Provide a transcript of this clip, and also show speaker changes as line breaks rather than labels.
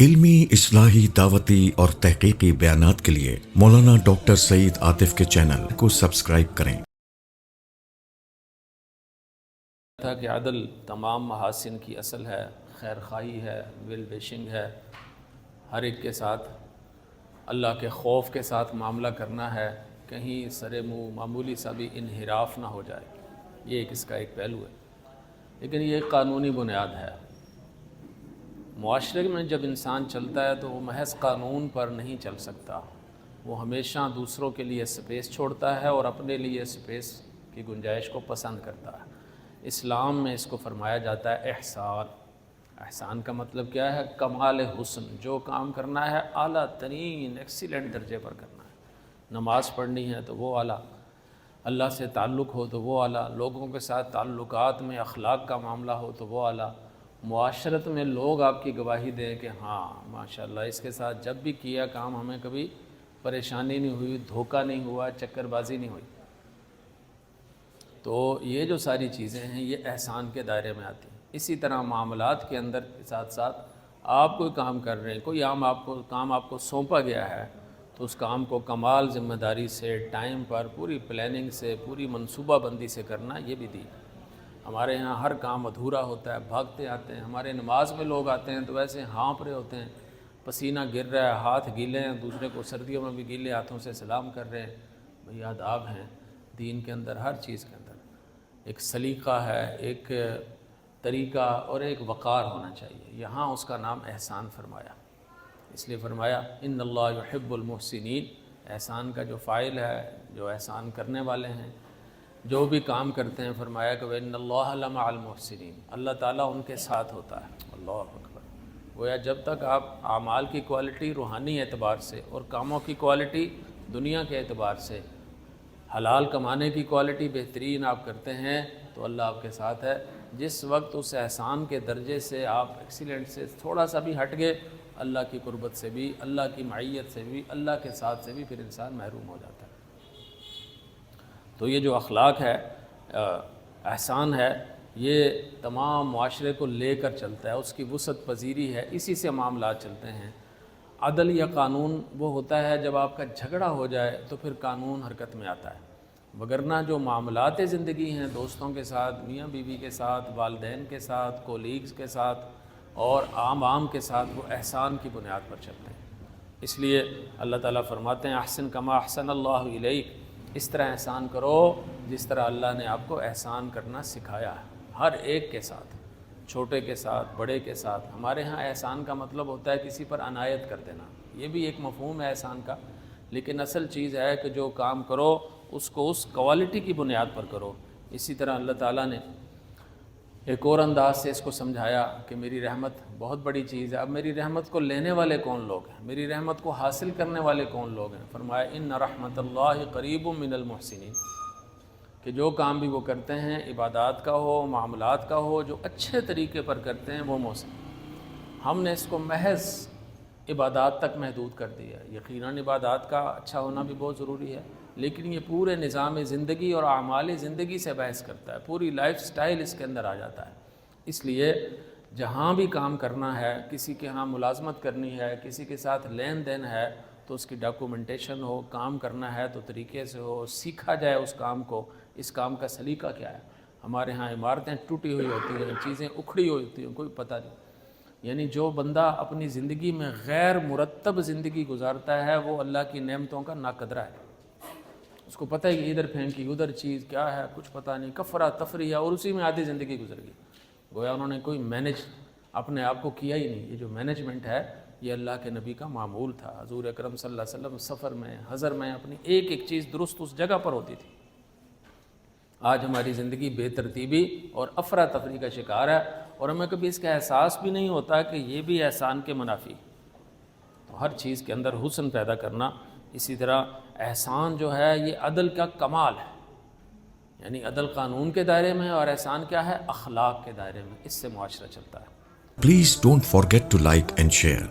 علمی، اصلاحی، دعوتی اور تحقیقی بیانات کے لیے مولانا ڈاکٹر سعید عاطف کے چینل کو سبسکرائب کریں۔
تھا کہ عدل تمام محاسن کی اصل ہے، خیر خواہی ہے، ویل ویشنگ ہے، ہر ایک کے ساتھ اللہ کے خوف کے ساتھ معاملہ کرنا ہے، کہیں سر منہ معمولی سا بھی انحراف نہ ہو جائے، یہ اس کا ایک پہلو ہے۔ لیکن یہ ایک قانونی بنیاد ہے۔ معاشرے میں جب انسان چلتا ہے تو وہ محض قانون پر نہیں چل سکتا، وہ ہمیشہ دوسروں کے لیے سپیس چھوڑتا ہے اور اپنے لیے سپیس کی گنجائش کو پسند کرتا ہے۔ اسلام میں اس کو فرمایا جاتا ہے احسان۔ احسان کا مطلب کیا ہے؟ کمال حسن، جو کام کرنا ہے اعلیٰ ترین ایکسیلنٹ درجے پر کرنا ہے۔ نماز پڑھنی ہے تو وہ اعلیٰ، اللہ سے تعلق ہو تو وہ اعلیٰ، لوگوں کے ساتھ تعلقات میں اخلاق کا معاملہ ہو تو وہ اعلیٰ، معاشرت میں لوگ آپ کی گواہی دیں کہ ہاں ماشاءاللہ اس کے ساتھ جب بھی کیا کام ہمیں کبھی پریشانی نہیں ہوئی، دھوکہ نہیں ہوا، چکر بازی نہیں ہوئی۔ تو یہ جو ساری چیزیں ہیں یہ احسان کے دائرے میں آتی ہیں۔ اسی طرح معاملات کے اندر کے ساتھ ساتھ آپ کوئی کام کر رہے ہیں، کوئی کام آپ کو سونپا گیا ہے تو اس کام کو کمال ذمہ داری سے، ٹائم پر، پوری پلاننگ سے، پوری منصوبہ بندی سے کرنا، یہ بھی دین ہے۔ ہمارے ہاں ہر کام ادھورا ہوتا ہے، بھاگتے آتے ہیں، ہمارے نماز میں لوگ آتے ہیں تو ویسے ہانپ رہے ہوتے ہیں، پسینہ گر رہا ہے، ہاتھ گیلے ہیں، دوسرے کو سردیوں میں بھی گیلے ہاتھوں سے سلام کر رہے ہیں۔ بھئی آداب ہیں دین کے اندر، ہر چیز کے اندر ایک سلیقہ ہے، ایک طریقہ اور ایک وقار ہونا چاہیے۔ یہاں اس کا نام احسان فرمایا، اس لیے فرمایا ان اللہ یحب المحسنین۔ احسان کا جو فاعل ہے، جو احسان کرنے والے ہیں، جو بھی کام کرتے ہیں، فرمایا کہ ان اللہ لمع المحسنین، اللہ تعالیٰ ان کے ساتھ ہوتا ہے۔ اللہ اکبر۔ گویا جب تک آپ اعمال کی کوالٹی روحانی اعتبار سے اور کاموں کی کوالٹی دنیا کے اعتبار سے، حلال کمانے کی کوالٹی بہترین آپ کرتے ہیں تو اللہ آپ کے ساتھ ہے۔ جس وقت اس احسان کے درجے سے آپ ایکسیلنٹ سے تھوڑا سا بھی ہٹ گئے، اللہ کی قربت سے بھی، اللہ کی معیت سے بھی، اللہ کے ساتھ سے بھی پھر انسان محروم ہو جاتا ہے۔ تو یہ جو اخلاق ہے، احسان ہے، یہ تمام معاشرے کو لے کر چلتا ہے، اس کی وسعت پذیری ہے، اسی سے معاملات چلتے ہیں۔ عدل یا قانون وہ ہوتا ہے جب آپ کا جھگڑا ہو جائے تو پھر قانون حرکت میں آتا ہے، وگرنہ جو معاملات زندگی ہیں، دوستوں کے ساتھ، میاں بیوی کے ساتھ، والدین کے ساتھ، کولیگز کے ساتھ اور عام کے ساتھ، وہ احسان کی بنیاد پر چلتے ہیں۔ اس لیے اللہ تعالیٰ فرماتے ہیں احسن کما احسن اللہ الیک، اس طرح احسان کرو جس طرح اللہ نے آپ کو احسان کرنا سکھایا ہے، ہر ایک کے ساتھ، چھوٹے کے ساتھ، بڑے کے ساتھ۔ ہمارے ہاں احسان کا مطلب ہوتا ہے کسی پر عنایت کر دینا، یہ بھی ایک مفہوم ہے احسان کا، لیکن اصل چیز ہے کہ جو کام کرو اس کو اس کوالٹی کی بنیاد پر کرو۔ اسی طرح اللہ تعالیٰ نے ایک اور انداز سے اس کو سمجھایا کہ میری رحمت بہت بڑی چیز ہے۔ اب میری رحمت کو لینے والے کون لوگ ہیں، میری رحمت کو حاصل کرنے والے کون لوگ ہیں؟ فرمایا ان رحمت اللہ قریب من المحسنین، کہ جو کام بھی وہ کرتے ہیں، عبادات کا ہو، معاملات کا ہو، جو اچھے طریقے پر کرتے ہیں وہ محسن۔ ہم نے اس کو محض عبادات تک محدود کر دیا ہے۔ یقیناً عبادات کا اچھا ہونا بھی بہت ضروری ہے، لیکن یہ پورے نظام زندگی اور اعمال زندگی سے بحث کرتا ہے، پوری لائف سٹائل اس کے اندر آ جاتا ہے۔ اس لیے جہاں بھی کام کرنا ہے، کسی کے ہاں ملازمت کرنی ہے، کسی کے ساتھ لین دین ہے، تو اس کی ڈاکومنٹیشن ہو، کام کرنا ہے تو طریقے سے ہو، سیکھا جائے اس کام کو، اس کام کا سلیقہ کیا ہے۔ ہمارے ہاں عمارتیں ٹوٹی ہوئی ہوتی ہیں، چیزیں اکھڑی ہوئی ہوتی ہیں، کوئی پتہ نہیں۔ یعنی جو بندہ اپنی زندگی میں غیر مرتب زندگی گزارتا ہے وہ اللہ کی نعمتوں کا ناقدرہ ہے۔ اس کو پتہ ہے کہ ادھر پھینکی، ادھر چیز کیا ہے، کچھ پتہ نہیں، کفرہ تفریح ہے، اور اسی میں آدھی زندگی گزر گئی۔ گویا انہوں نے کوئی مینج اپنے آپ کو کیا ہی نہیں۔ یہ جو مینجمنٹ ہے یہ اللہ کے نبی کا معمول تھا۔ حضور اکرم صلی اللہ علیہ وسلم سفر میں، حضر میں اپنی ایک ایک چیز درست اس جگہ پر ہوتی تھی۔ آج ہماری زندگی بے ترتیبی اور افراتفری کا شکار ہے، اور ہمیں کبھی اس کا احساس بھی نہیں ہوتا کہ یہ بھی احسان کے منافی۔ تو ہر چیز کے اندر حسن پیدا کرنا، اسی طرح احسان جو ہے یہ عدل کا کمال ہے، یعنی عدل قانون کے دائرے میں ہے، اور احسان کیا ہے؟ اخلاق کے دائرے میں، اس سے معاشرہ چلتا ہے۔
Please don't forget to like and share.